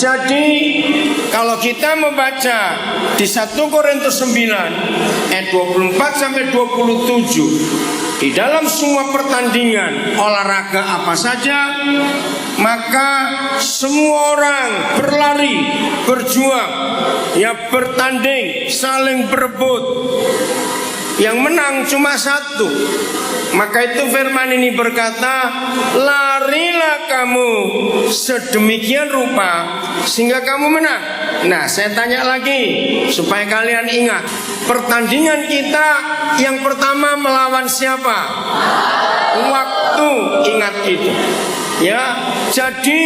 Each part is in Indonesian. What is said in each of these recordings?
Jadi kalau kita membaca di 1 Korintus 9 ayat 24 sampai 27, di dalam semua pertandingan olahraga apa saja, maka semua orang berlari, berjuang, ya bertanding, saling berebut. Yang menang cuma satu. Maka itu firman ini berkata, larilah kamu sedemikian rupa sehingga kamu menang. Nah, saya tanya lagi supaya kalian ingat, pertandingan kita yang pertama melawan siapa? Waktu. Ingat itu. Ya, jadi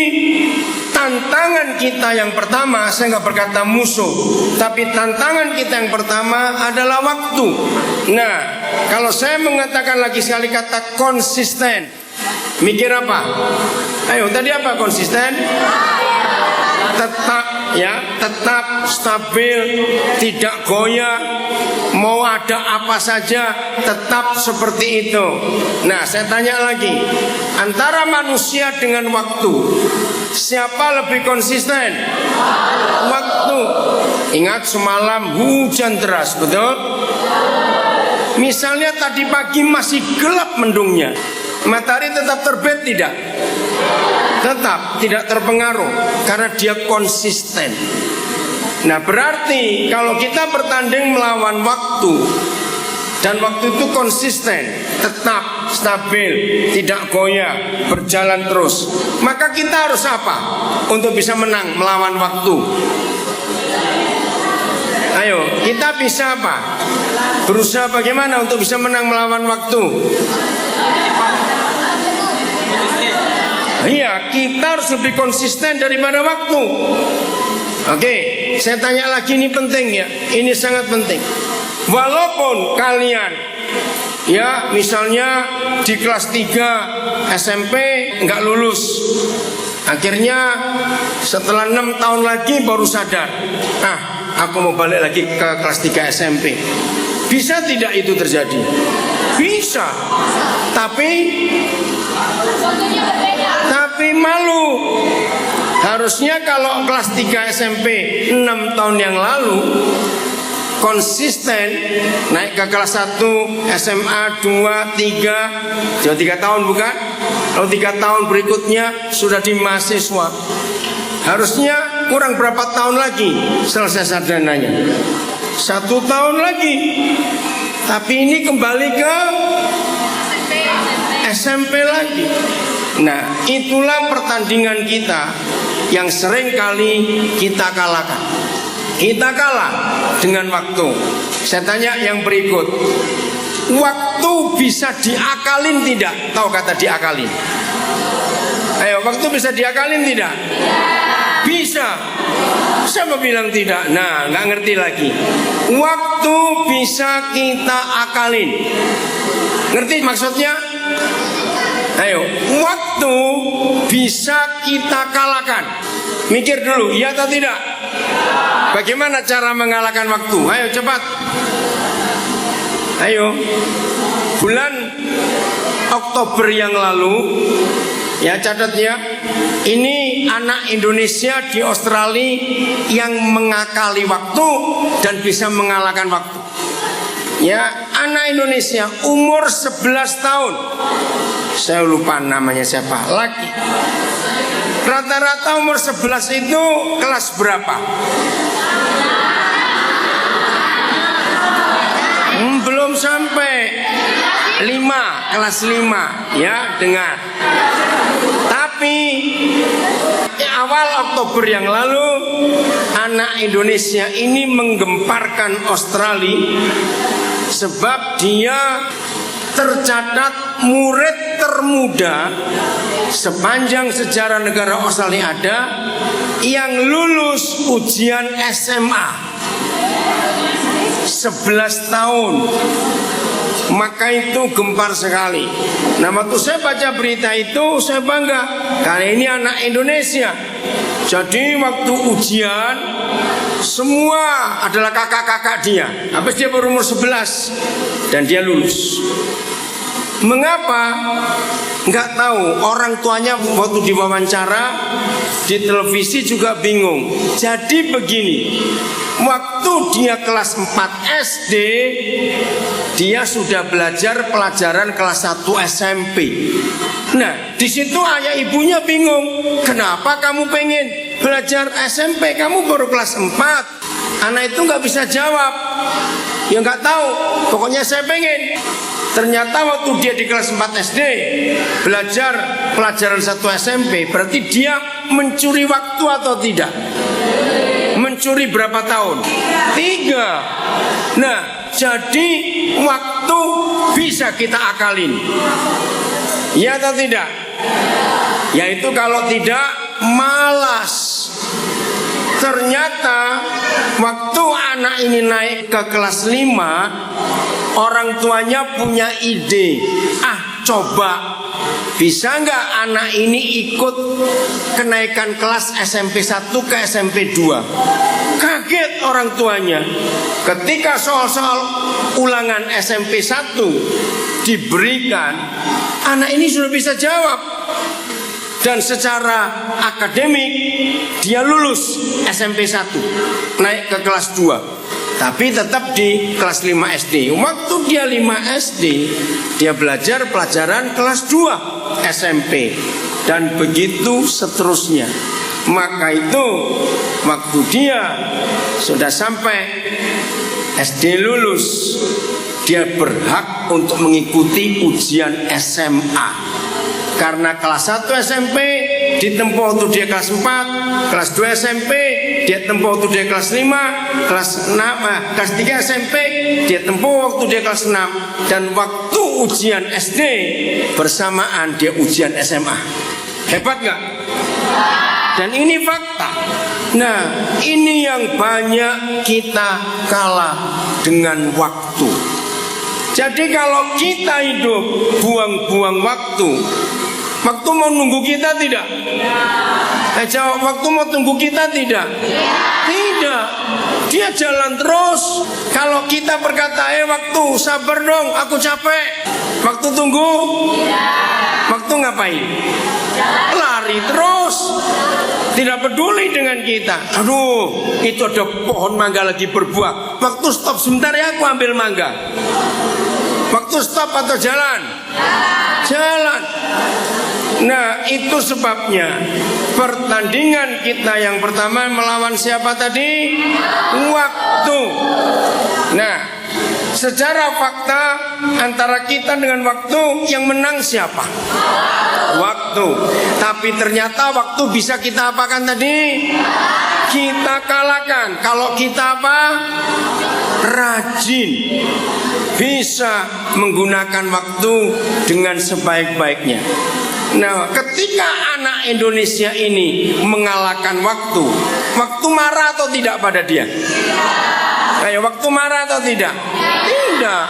tantangan kita yang pertama, saya nggak berkata musuh, tapi tantangan kita yang pertama adalah waktu. Nah, kalau saya mengatakan lagi sekali kata konsisten, mikir apa? Ayo, tadi apa konsisten? Tetap, ya, tetap stabil, tidak goyah, mau ada apa saja tetap seperti itu. Nah, saya tanya lagi, antara manusia dengan waktu, siapa lebih konsisten? Waktu. Ingat semalam hujan deras, betul? Misalnya tadi pagi masih gelap mendungnya, matahari tetap terbit tidak? Tetap tidak terpengaruh karena dia konsisten. Nah, berarti kalau kita bertanding melawan waktu dan waktu itu konsisten, tetap stabil, tidak goyah, berjalan terus, maka kita harus apa untuk bisa menang melawan waktu? Ayo, kita bisa apa? Berusaha bagaimana untuk bisa menang melawan waktu? Iya, kita harus lebih konsisten daripada waktu. Oke, saya tanya lagi, ini penting ya, ini sangat penting. Walaupun kalian, ya misalnya di kelas 3 SMP nggak lulus, akhirnya setelah 6 tahun lagi baru sadar, aku mau balik lagi ke kelas 3 SMP. Bisa tidak itu terjadi? Bisa. Tapi malu. Harusnya kalau kelas 3 SMP 6 tahun yang lalu konsisten naik ke kelas 1 SMA 2, 3 tahun bukan? Lalu 3 tahun berikutnya sudah di mahasiswa. Harusnya kurang berapa tahun lagi selesai sarjananya? 1 tahun lagi. Tapi ini kembali ke SMP lagi. Nah, itulah pertandingan kita yang sering kali kita kalahkan. Kita kalah dengan waktu. Saya tanya yang berikut, waktu bisa diakalin tidak? Tahu kata diakalin? Ayo, waktu bisa diakalin tidak? Bisa. Siapa bilang tidak? Nah, nggak ngerti lagi. Waktu bisa kita akalin. Ngerti maksudnya? Ayo, waktu bisa kita kalahkan. Mikir dulu, iya atau tidak? Bagaimana cara mengalahkan waktu? Ayo cepat. Ayo. Bulan Oktober yang lalu, ya catat ya, ini anak Indonesia di Australia yang mengakali waktu dan bisa mengalahkan waktu. Ya, anak Indonesia umur 11 tahun. Saya lupa namanya siapa, laki. Rata-rata umur 11 itu kelas berapa? Belum sampai 5, kelas 5. Ya, dengar. Tapi awal Oktober yang lalu anak Indonesia ini menggemparkan Australia sebab dia tercatat murid termuda sepanjang sejarah negara Australia ada yang lulus ujian SMA 11 tahun. Maka itu gempar sekali. Nah, waktu saya baca berita itu saya bangga karena ini anak Indonesia. Jadi waktu ujian semua adalah kakak-kakak dia. Habis dia berumur 11 dan dia lulus. Mengapa? Nggak tahu. Orang tuanya waktu diwawancara di televisi juga bingung. Jadi begini, waktu dia kelas 4 SD, dia sudah belajar pelajaran kelas 1 SMP. Nah, di situ ayah ibunya bingung. Kenapa kamu pengen belajar SMP? Kamu baru kelas 4. Anak itu nggak bisa jawab. Ya nggak tahu. Pokoknya saya pengen. Ternyata waktu dia di kelas 4 SD belajar pelajaran 1 SMP, berarti dia mencuri waktu atau tidak? Mencuri berapa tahun? 3. Nah, jadi waktu bisa kita akalin. Ya atau tidak? Yaitu kalau tidak malas. Ternyata waktu anak ini naik ke kelas 5, orang tuanya punya ide. Coba bisa nggak anak ini ikut kenaikan kelas SMP 1 ke SMP 2? Kaget orang tuanya. Ketika soal-soal ulangan SMP 1 diberikan, anak ini sudah bisa jawab. Dan secara akademik dia lulus SMP 1, naik ke kelas 2. Tapi tetap di kelas 5 SD. Waktu dia 5 SD, dia belajar pelajaran kelas 2 SMP. Dan begitu seterusnya. Maka itu waktu dia sudah sampai SD lulus, dia berhak untuk mengikuti ujian SMA. Karena kelas 1 SMP ditempuh waktu dia kelas 4, kelas 2 SMP dia tempuh waktu dia kelas 5, kelas 3 SMP dia tempuh waktu dia kelas 6, dan waktu ujian SD bersamaan dia ujian SMA. Hebat gak? Dan ini fakta. Nah, ini yang banyak kita kalah dengan waktu. Jadi kalau kita hidup buang-buang waktu, waktu mau nunggu kita tidak? Jawab, waktu mau tunggu kita tidak? Tidak. Dia jalan terus. Kalau kita berkata, waktu sabar dong, aku capek. Waktu tunggu? Waktu ngapain? Lari terus. Tidak peduli dengan kita. Aduh, itu ada pohon mangga lagi berbuah. Waktu stop sebentar ya, aku ambil mangga. Waktu stop atau jalan? Jalan. Nah, itu sebabnya pertandingan kita yang pertama melawan siapa tadi? Waktu. Nah, secara fakta antara kita dengan waktu, yang menang siapa? Waktu. Tapi ternyata waktu bisa kita apakan tadi? Kita kalahkan. Kalau kita apa? Rajin. Bisa menggunakan waktu dengan sebaik-baiknya. Nah, ketika anak Indonesia ini mengalahkan waktu, waktu marah atau tidak pada dia? Kayak waktu marah atau tidak? Tidak.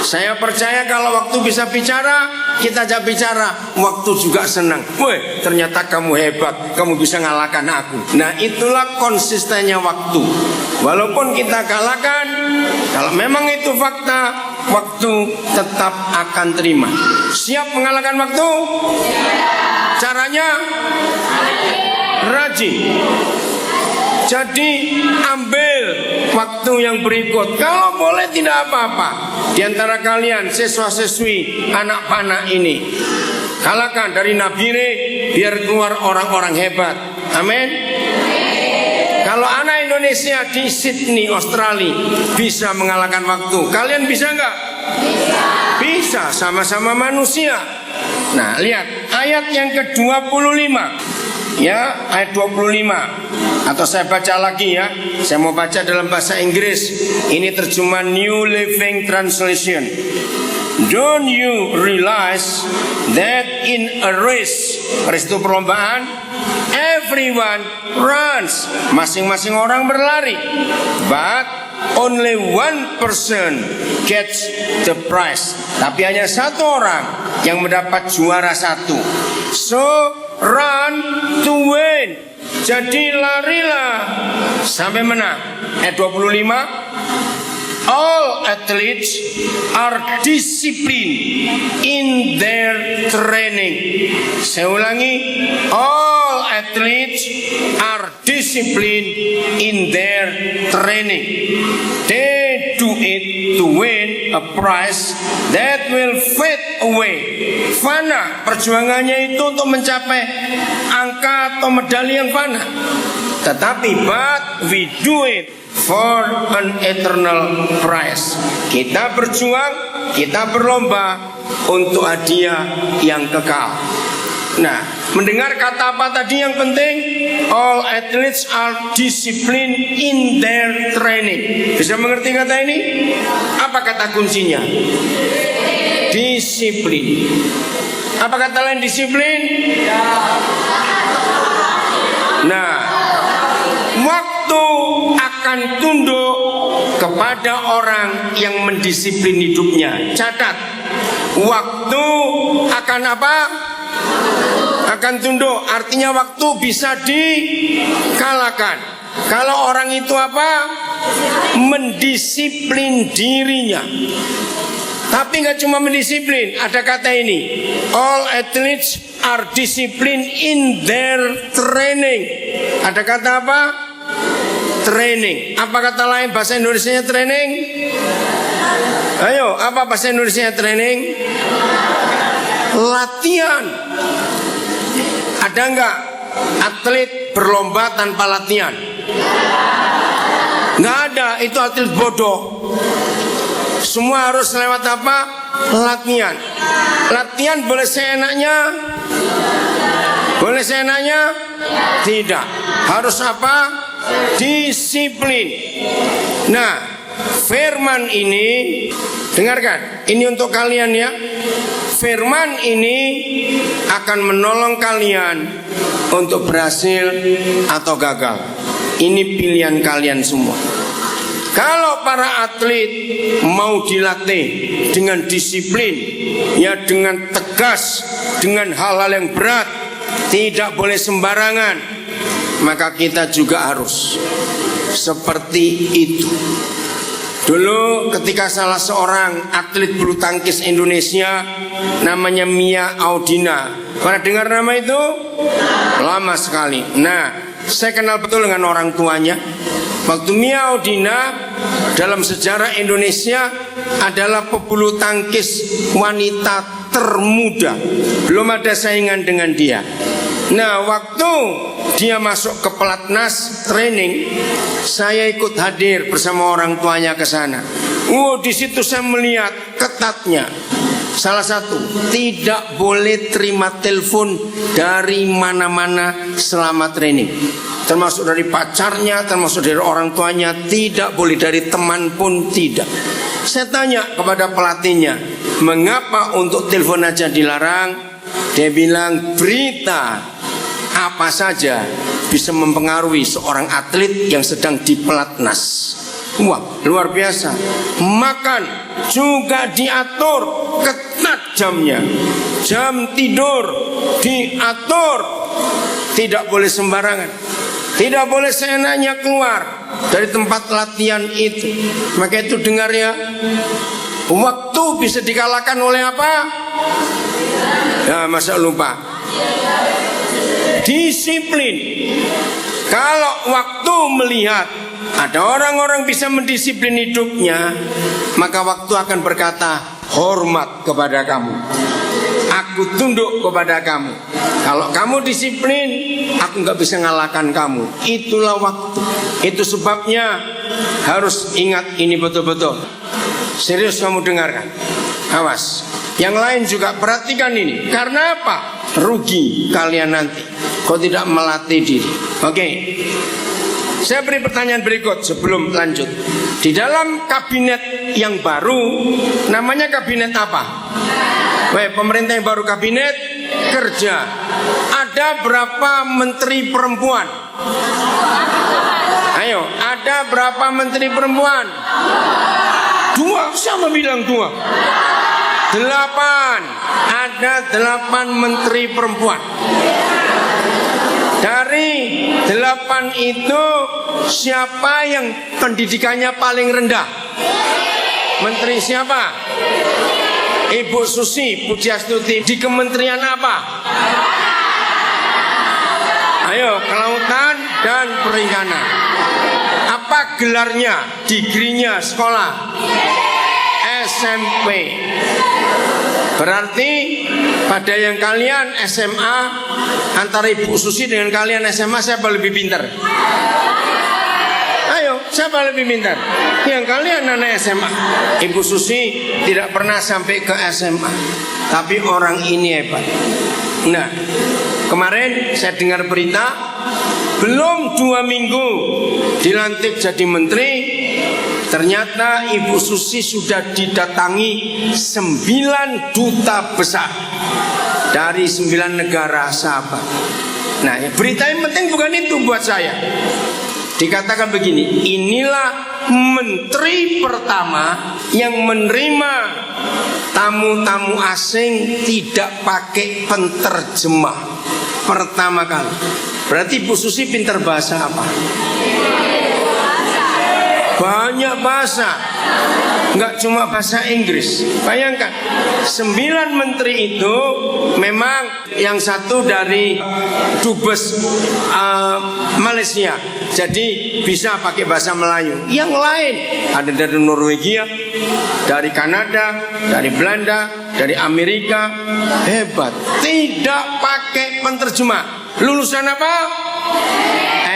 Saya percaya kalau waktu bisa bicara, kita ajak bicara, waktu juga senang. Woi, ternyata kamu hebat, kamu bisa ngalahkan aku. Nah, itulah konsistennya waktu. Walaupun kita kalahkan, kalau memang itu fakta, waktu tetap akan terima. Siap mengalahkan waktu? Caranya rajin. Jadi ambil waktu yang berikut. Kalau boleh tidak apa-apa. Di antara kalian siswa-siswi anak panah ini, kalahkan dari Nabire biar keluar orang-orang hebat. Amin. Kalau anak Indonesia di Sydney, Australia bisa mengalahkan waktu, kalian bisa nggak? Bisa, sama-sama manusia. Nah, lihat ayat yang ke-25. Ya, ayat 25. Atau saya baca lagi ya. Saya mau baca dalam bahasa Inggris. Ini terjemahan New Living Translation. Don't you realize that in a race itu perlombaan, everyone runs, masing-masing orang berlari, but only one person gets the prize. Tapi hanya satu orang yang mendapat juara satu. So run to win. Jadi larilah sampai menang. Ayat 25. all athletes are disciplined in their training. Saya ulangi, all athletes are disciplined in their training. They do it to win a prize that will fade away. Fana, perjuangannya itu untuk mencapai angka atau medali yang fana. Tetapi but we do it for an eternal prize. Kita berjuang, kita berlomba untuk hadiah yang kekal. Nah, mendengar kata apa tadi yang penting? All athletes are disciplined in their training. Bisa mengerti kata ini? Apa kata kuncinya? Disiplin. Apa kata lain disiplin? Nah, waktu akan tunduk kepada orang yang mendisiplin hidupnya. Catat, waktu akan apa? Akan tunduk, artinya waktu bisa dikalahkan. Kalau orang itu apa? Mendisiplin dirinya. Tapi nggak cuma mendisiplin, ada kata ini, all athletes are disciplined in their training. Ada kata apa? Training. Apa kata lain bahasa Indonesianya training? Ayo, apa bahasa Indonesianya training? Latihan. Ada nggak atlet berlomba tanpa latihan? Nggak ada, itu atlet bodoh. Semua harus lewat apa? Latihan. Latihan boleh seenaknya? Boleh seenaknya? Tidak. Harus apa? Disiplin. Nah, firman ini, dengarkan, ini untuk kalian ya. Firman ini akan menolong kalian untuk berhasil atau gagal. Ini pilihan kalian semua. Kalau para atlet mau dilatih dengan disiplin, ya dengan tegas, dengan hal-hal yang berat, tidak boleh sembarangan, maka kita juga harus seperti itu. Dulu ketika salah seorang atlet bulu tangkis Indonesia namanya Mia Audina, pernah dengar nama itu? Lama sekali. Nah, saya kenal betul dengan orang tuanya. Waktu Mia Audina dalam sejarah Indonesia adalah pebulu tangkis wanita termuda. Belum ada saingan dengan dia. Nah, waktu dia masuk ke pelatnas training, saya ikut hadir bersama orang tuanya ke sana. Di situ saya melihat ketatnya. Salah satu, tidak boleh terima telepon dari mana-mana selama training. Termasuk dari pacarnya, termasuk dari orang tuanya, tidak boleh, dari teman pun tidak. Saya tanya kepada pelatihnya, mengapa untuk telepon aja dilarang? Dia bilang, berita apa saja bisa mempengaruhi seorang atlet yang sedang di pelatnas. Wah, luar biasa. Makan juga diatur ketat jamnya. Jam tidur diatur. Tidak boleh sembarangan. Tidak boleh seenaknya keluar dari tempat latihan itu. Maka itu dengar ya, waktu bisa dikalahkan oleh apa? Ya, masa lupa? Disiplin. Kalau waktu melihat ada orang-orang bisa mendisiplin hidupnya, maka waktu akan berkata, hormat kepada kamu, aku tunduk kepada kamu. Kalau kamu disiplin, aku gak bisa ngalahkan kamu. Itulah waktu. Itu sebabnya harus ingat ini betul-betul. Serius kamu dengarkan. Awas. Yang lain juga perhatikan ini. Karena apa? Rugi kalian nanti kalau tidak melatih diri. Oke. Saya beri pertanyaan berikut sebelum lanjut. Di dalam kabinet yang baru, namanya kabinet apa? Pemerintah yang baru, kabinet kerja. Ada berapa menteri perempuan? Ayo, ada berapa menteri perempuan? 2, siapa bilang 2? 8. Ada 8 menteri perempuan. Dari 8 itu siapa yang pendidikannya paling rendah? Menteri siapa? Ibu Susi Pujiastuti. Di kementerian apa? Ayo, Kelautan dan Perikanan. Apa gelarnya? Digrinya sekolah? SMP. Berarti pada yang kalian SMA, antara Ibu Susi dengan kalian SMA, siapa lebih pintar? Ayo, siapa lebih pintar? Yang kalian anak SMA. Ibu Susi tidak pernah sampai ke SMA, tapi orang ini hebat. Nah, kemarin saya dengar berita, belum 2 minggu dilantik jadi menteri, ternyata Ibu Susi sudah didatangi 9 duta besar dari 9 negara sahabat. Nah, berita yang penting bukan itu buat saya. Dikatakan begini, inilah menteri pertama yang menerima tamu-tamu asing tidak pakai penterjemah pertama kali. Berarti Ibu Susi pintar bahasa apa? Banyak bahasa, nggak cuma bahasa Inggris. Bayangkan, 9 menteri itu memang yang satu dari Dubes Malaysia, jadi bisa pakai bahasa Melayu. Yang lain ada dari Norwegia, dari Kanada, dari Belanda, dari Amerika. Hebat, tidak pakai penterjemah. Lulusan apa?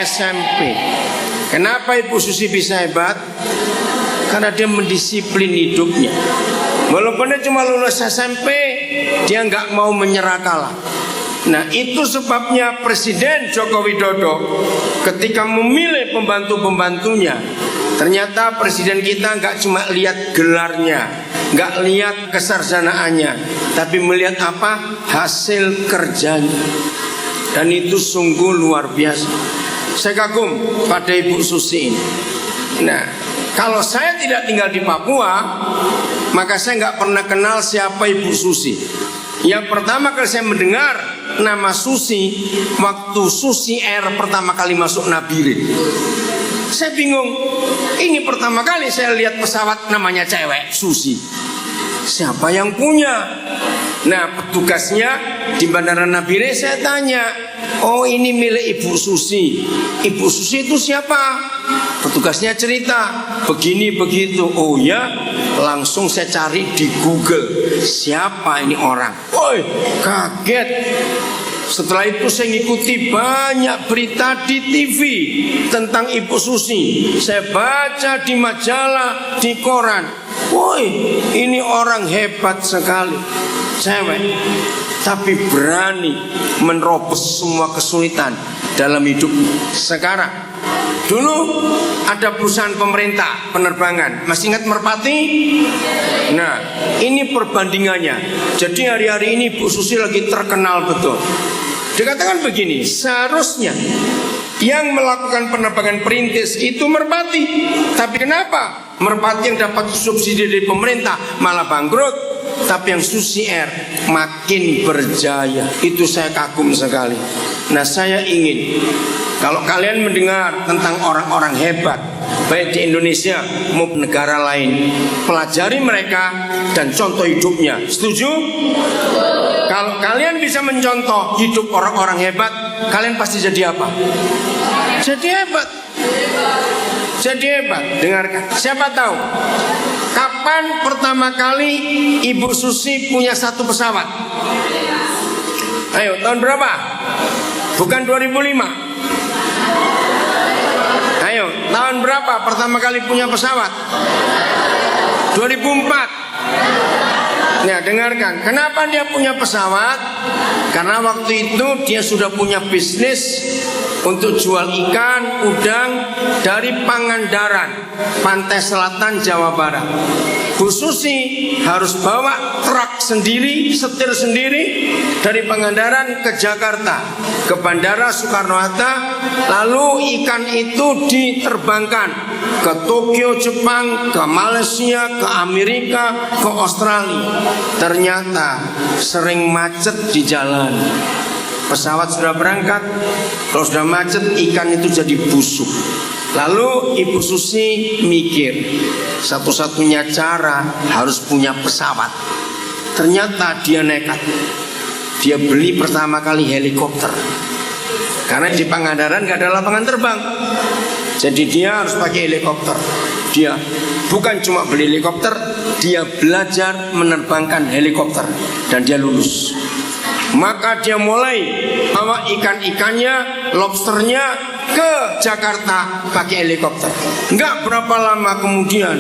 SMP. Kenapa Ibu Susi bisa hebat? Karena dia mendisiplin hidupnya. Walaupun dia cuma lulus SMP, dia nggak mau menyerah kalah. Nah, itu sebabnya Presiden Joko Widodo ketika memilih pembantu-pembantunya, ternyata Presiden kita nggak cuma lihat gelarnya, nggak lihat kesarjanaannya, tapi melihat apa? Hasil kerjanya. Dan itu sungguh luar biasa. Saya kagum pada Ibu Susi ini. Nah, kalau saya tidak tinggal di Papua, maka saya nggak pernah kenal siapa Ibu Susi. Yang pertama kali saya mendengar nama Susi, waktu Susi Air pertama kali masuk Nabirin. Saya bingung. Ini pertama kali saya lihat pesawat namanya cewek, Susi. Siapa yang punya? Nah, petugasnya di Bandara Nabire saya tanya, oh ini milik Ibu Susi. Ibu Susi itu siapa? Petugasnya cerita, begini begitu. Oh ya, langsung saya cari di Google, siapa ini orang? Woi, kaget. Setelah itu saya ngikuti banyak berita di TV tentang Ibu Susi. Saya baca di majalah, di koran. Woi, ini orang hebat sekali. Cewek, tapi berani menerobos semua kesulitan dalam hidup. Sekarang, dulu ada perusahaan pemerintah penerbangan, masih ingat Merpati? Nah, ini perbandingannya. Jadi hari-hari ini Bu Susi lagi terkenal betul. Dikatakan begini, seharusnya yang melakukan penerbangan perintis itu Merpati. Tapi kenapa Merpati yang dapat subsidi dari pemerintah malah bangkrut? Tapi yang Susi Air makin berjaya. Itu saya kagum sekali. Nah, saya ingin kalau kalian mendengar tentang orang-orang hebat, baik di Indonesia maupun negara lain, pelajari mereka dan contoh hidupnya. Setuju? Kalau kalian bisa mencontoh hidup orang-orang hebat, kalian pasti jadi apa? Jadi hebat. Jadi hebat. Dengarkan. Siapa tahu kapan pertama kali Ibu Susi punya satu pesawat? Ayo, tahun berapa? Bukan 2005. Ayo, tahun berapa pertama kali punya pesawat? 2004. Nah, dengarkan, kenapa dia punya pesawat? Karena waktu itu dia sudah punya bisnis untuk jual ikan, udang dari Pangandaran, pantai selatan Jawa Barat. Bu Susi harus bawa truk sendiri, setir sendiri dari Pangandaran ke Jakarta, ke Bandara Soekarno-Hatta. Lalu ikan itu diterbangkan ke Tokyo, Jepang, ke Malaysia, ke Amerika, ke Australia. Ternyata sering macet di jalan. Pesawat sudah berangkat, kalau sudah macet ikan itu jadi busuk. Lalu Ibu Susi mikir, satu-satunya cara harus punya pesawat. Ternyata dia nekat. Dia beli pertama kali helikopter. Karena di Pangandaran gak ada lapangan terbang. Jadi dia harus pakai helikopter. Dia bukan cuma beli helikopter, dia belajar menerbangkan helikopter. Dan dia lulus. Maka dia mulai bawa ikan-ikannya, lobsternya ke Jakarta pakai helikopter. Enggak berapa lama kemudian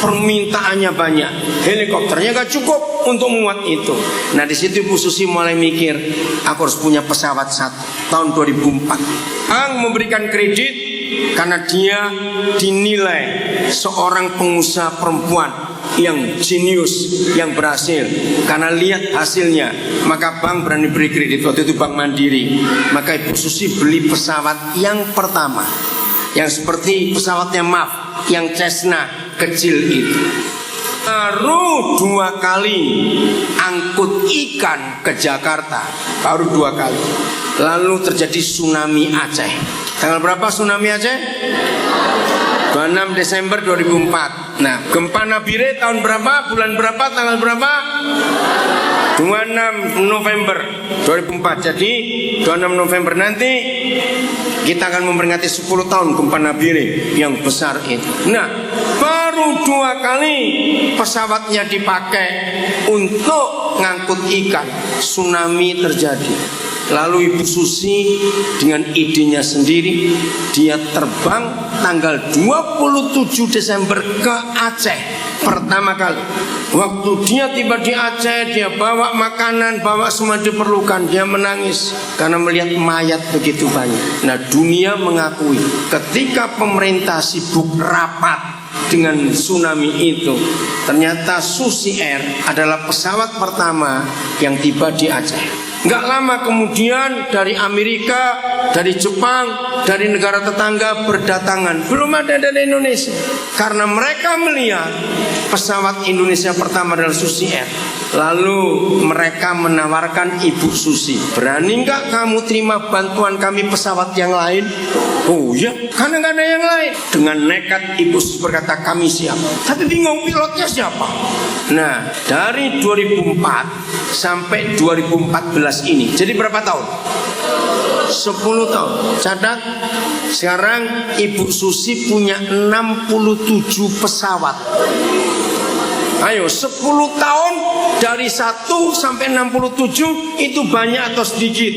permintaannya banyak, helikopternya gak cukup untuk memuat itu. Nah di situ Ibu Susi mulai mikir, aku harus punya pesawat satu. Tahun 2004 Bank memberikan kredit karena dia dinilai seorang pengusaha perempuan yang jenius, yang berhasil. Karena lihat hasilnya, maka bank berani beri kredit. Waktu itu Bank Mandiri. Maka Ibu Susi beli pesawat yang pertama, yang seperti pesawatnya MAF, yang Cessna kecil itu. Baru 2 kali angkut ikan ke Jakarta, baru 2 kali. Lalu terjadi tsunami Aceh. Tanggal berapa tsunami Aceh? 26 Desember 2004. Nah, gempa Nabire tahun berapa? Bulan berapa? Tanggal berapa? 26 November 2004. Jadi 26 November nanti kita akan memperingati 10 tahun gempa Nabire yang besar itu. Nah, baru 2 kali pesawatnya dipakai untuk ngangkut ikan, tsunami terjadi. Lalu Ibu Susi dengan idenya sendiri, dia terbang tanggal 27 Desember ke Aceh pertama kali. Waktu dia tiba di Aceh, dia bawa makanan, bawa semua diperlukan. Dia menangis karena melihat mayat begitu banyak. Nah, dunia mengakui ketika pemerintah sibuk rapat dengan tsunami itu, ternyata Susi Air adalah pesawat pertama yang tiba di Aceh. Nggak lama kemudian dari Amerika, dari Jepang, dari negara tetangga berdatangan. Belum ada dari Indonesia. Karena mereka melihat pesawat Indonesia pertama adalah Susi Air. Lalu mereka menawarkan Ibu Susi, berani nggak kamu terima bantuan kami pesawat yang lain? Oh ya, karena nggak ada yang lain. Dengan nekat Ibu Susi berkata, kami siap. Tapi bingung pilotnya siapa? Nah, dari 2004 sampai 2014 ini, jadi berapa tahun? 10 tahun. Catat, sekarang Ibu Susi punya 67 pesawat. Ayo, 10 tahun dari 1 sampai 67 itu banyak atau sedikit?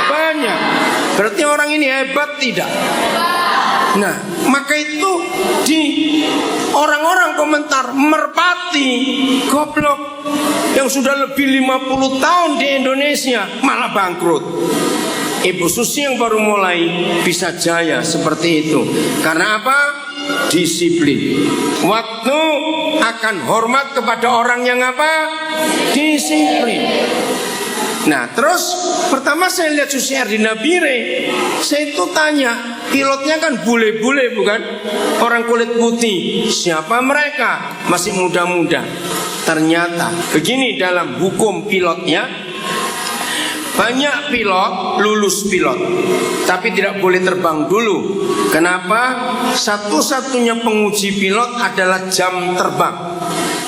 Banyak. Berarti orang ini hebat tidak? Nah, maka itu di orang-orang komentar, merpati, goblok, yang sudah lebih 50 tahun di Indonesia malah bangkrut. Ibu Susi yang baru mulai bisa jaya seperti itu. Karena apa? Disiplin. Waktu akan hormat kepada orang yang apa? Disiplin. Nah, terus pertama saya lihat Susi Air di Nabire, saya itu tanya, pilotnya kan bule-bule bukan? Orang kulit putih. Siapa mereka? Masih muda-muda. Ternyata begini dalam hukum pilotnya, banyak pilot lulus pilot, tapi tidak boleh terbang dulu. Kenapa? Satu-satunya penguji pilot adalah jam terbang.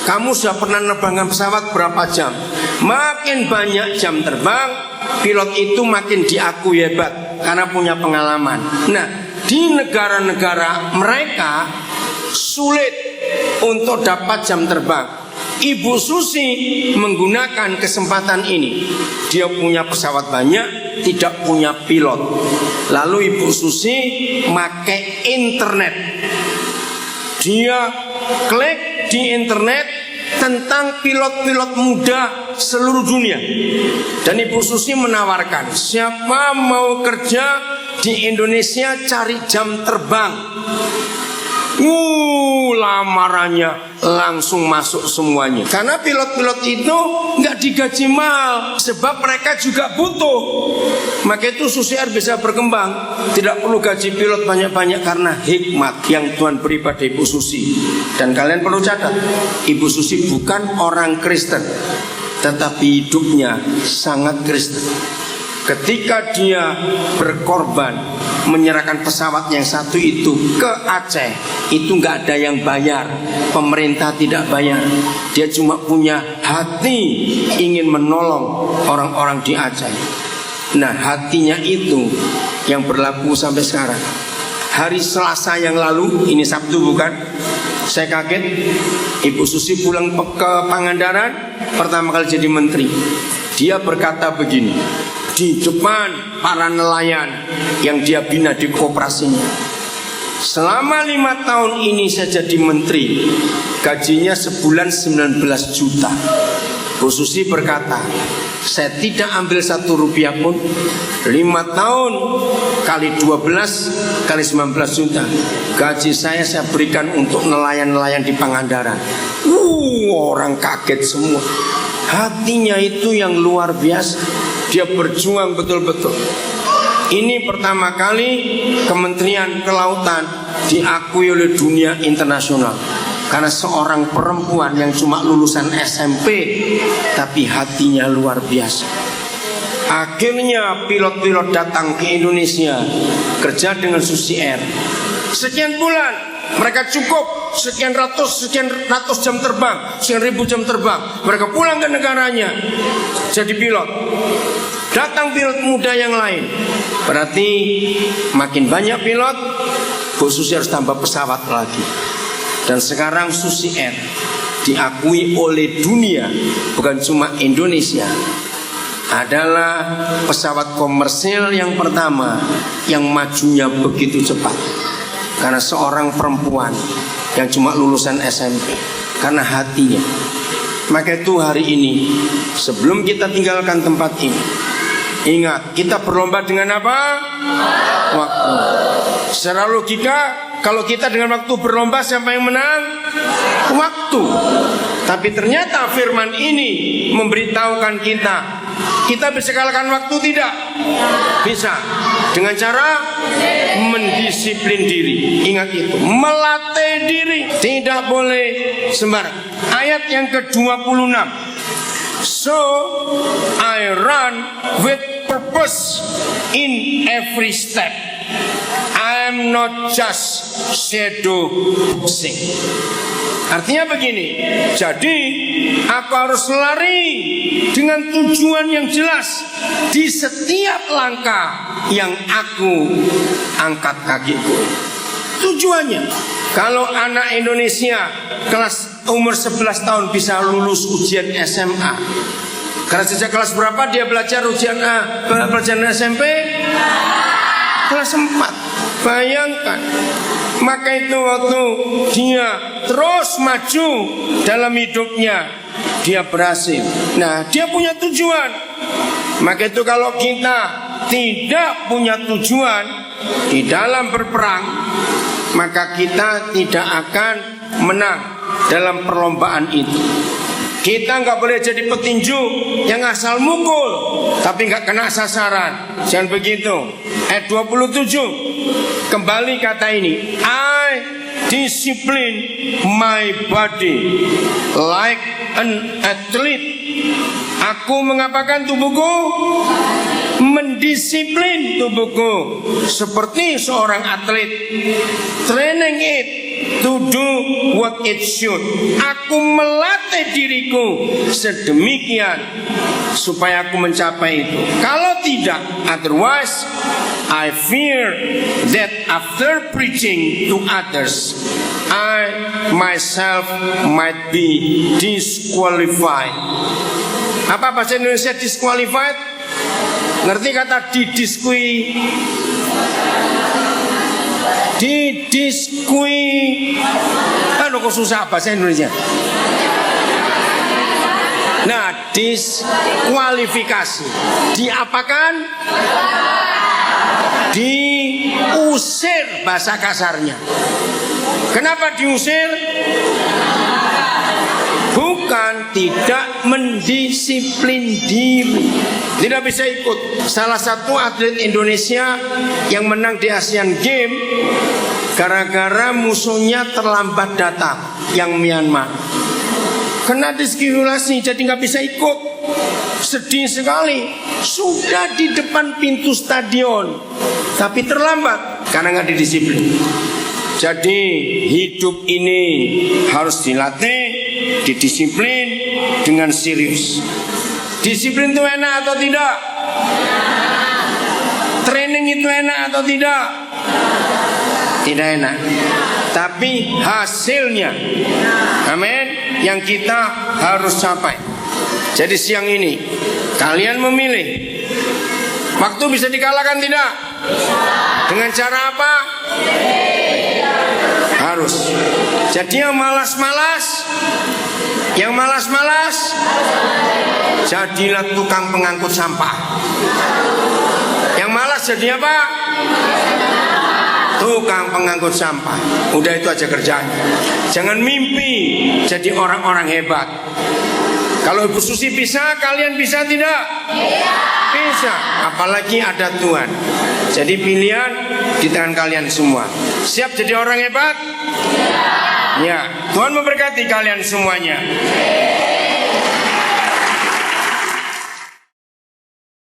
Kamu sudah pernah nerbangkan pesawat berapa jam? Makin banyak jam terbang, pilot itu makin diakui hebat karena punya pengalaman. Nah, di negara-negara mereka sulit untuk dapat jam terbang. Ibu Susi menggunakan kesempatan ini. Dia punya pesawat banyak, tidak punya pilot. Lalu Ibu Susi pakai internet. Dia klik di internet tentang pilot-pilot muda seluruh dunia. Dan Ibu Susi menawarkan, siapa mau kerja di Indonesia cari jam terbang? Lamarannya langsung masuk semuanya. Karena pilot-pilot itu nggak digaji mahal, sebab mereka juga butuh. Maka itu Susi Air bisa berkembang. Tidak perlu gaji pilot banyak-banyak karena hikmat yang Tuhan beri pada Ibu Susi. Dan kalian perlu catat, Ibu Susi bukan orang Kristen, tetapi hidupnya sangat Kristen. Ketika dia berkorban menyerahkan pesawat yang satu itu ke Aceh, itu nggak ada yang bayar, pemerintah tidak bayar. Dia cuma punya hati ingin menolong orang-orang di Aceh. Nah, hatinya itu yang berlaku sampai sekarang. Hari Selasa yang lalu, ini Sabtu bukan? Saya kaget, Ibu Susi pulang ke Pangandaran, pertama kali jadi menteri. Dia berkata begini di depan para nelayan yang dia bina di koperasinya. Selama 5 tahun ini saya jadi menteri, gajinya sebulan 19 juta. Bu Susi berkata, saya tidak ambil 1 rupiah pun. 5 tahun kali 12 kali 19 juta. Gaji saya berikan untuk nelayan-nelayan di Pangandaran. Orang kaget semua. Hatinya itu yang luar biasa. Dia berjuang betul-betul. Ini pertama kali Kementerian Kelautan diakui oleh dunia internasional, karena seorang perempuan yang cuma lulusan SMP tapi hatinya luar biasa. Akhirnya pilot-pilot datang ke Indonesia kerja dengan Susi Air. Sekian bulan mereka cukup sekian ratus jam terbang, sekian ribu jam terbang. Mereka pulang ke negaranya jadi pilot. Datang pilot muda yang lain. Berarti makin banyak pilot, Bu Susi harus tambah pesawat lagi. Dan sekarang Susi Air diakui oleh dunia, bukan cuma Indonesia, adalah pesawat komersil yang pertama yang majunya begitu cepat. Karena seorang perempuan yang cuma lulusan SMP, karena hatinya. Maka itu hari ini, sebelum kita tinggalkan tempat ini, ingat, kita berlomba dengan apa? Waktu. Secara logika, kalau kita dengan waktu berlomba, siapa yang menang? Waktu. Tapi ternyata firman ini memberitahukan kita bisa kalahkan waktu tidak? Bisa. Dengan cara mendisiplin diri. Ingat itu, melatih diri. Tidak boleh sembarang. Ayat yang ke-26. So I run with purpose in every step. I am not just shadow boxing. Artinya begini, jadi aku harus lari dengan tujuan yang jelas di setiap langkah yang aku angkat kakiku. Tujuannya, kalau anak Indonesia kelas umur 11 tahun bisa lulus ujian SMA, karena sejak kelas berapa dia belajar ujian pelajaran SMP? Kelas 4. Bayangkan. Maka itu waktu dia terus maju dalam hidupnya, dia berhasil. Nah, dia punya tujuan. Maka itu kalau kita tidak punya tujuan di dalam berperang, maka kita tidak akan menang dalam perlombaan itu. Kita nggak boleh jadi petinju yang asal mukul tapi nggak kena sasaran. Jangan begitu. Ayat 27 kembali kata ini, I discipline my body like an athlete. Aku mengapakan tubuhku? Mendisiplin tubuhku seperti seorang atlet. Training it to do what it should. Aku melatih diriku sedemikian supaya aku mencapai itu. Kalau tidak, otherwise I fear that after preaching to others, I myself might be disqualified. Apa bahasa Indonesia disqualified? Ngerti kata kok susah bahasa Indonesia. Nah, diskualifikasi. Diapakan? Diusir bahasa kasarnya. Kenapa diusir? Bukan tidak mendisiplin diri, tidak bisa ikut. Salah satu atlet Indonesia yang menang di Asian Games gara-gara musuhnya terlambat datang, yang Myanmar. Kena diskriminasi, jadi nggak bisa ikut. Sedih sekali. Sudah di depan pintu stadion, tapi terlambat karena nggak didisiplin. Jadi hidup ini harus dilatih, didisiplin dengan serius. Disiplin itu enak atau tidak? Training itu enak atau tidak? Tidak enak. Tapi hasilnya, amin, yang kita harus capai. Jadi siang ini kalian memilih. Waktu bisa dikalahkan tidak? Dengan cara apa? Harus. Jadi yang malas-malas, jadilah tukang pengangkut sampah. Yang malas jadi apa? Tukang pengangkut sampah. Udah itu aja kerjanya. Jangan mimpi jadi orang-orang hebat. Kalau Ibu Susi bisa, kalian bisa tidak? Bisa. Apalagi ada Tuhan. Jadi pilihan di tangan kalian semua. Siap jadi orang hebat? Ya. Tuhan memberkati kalian semuanya.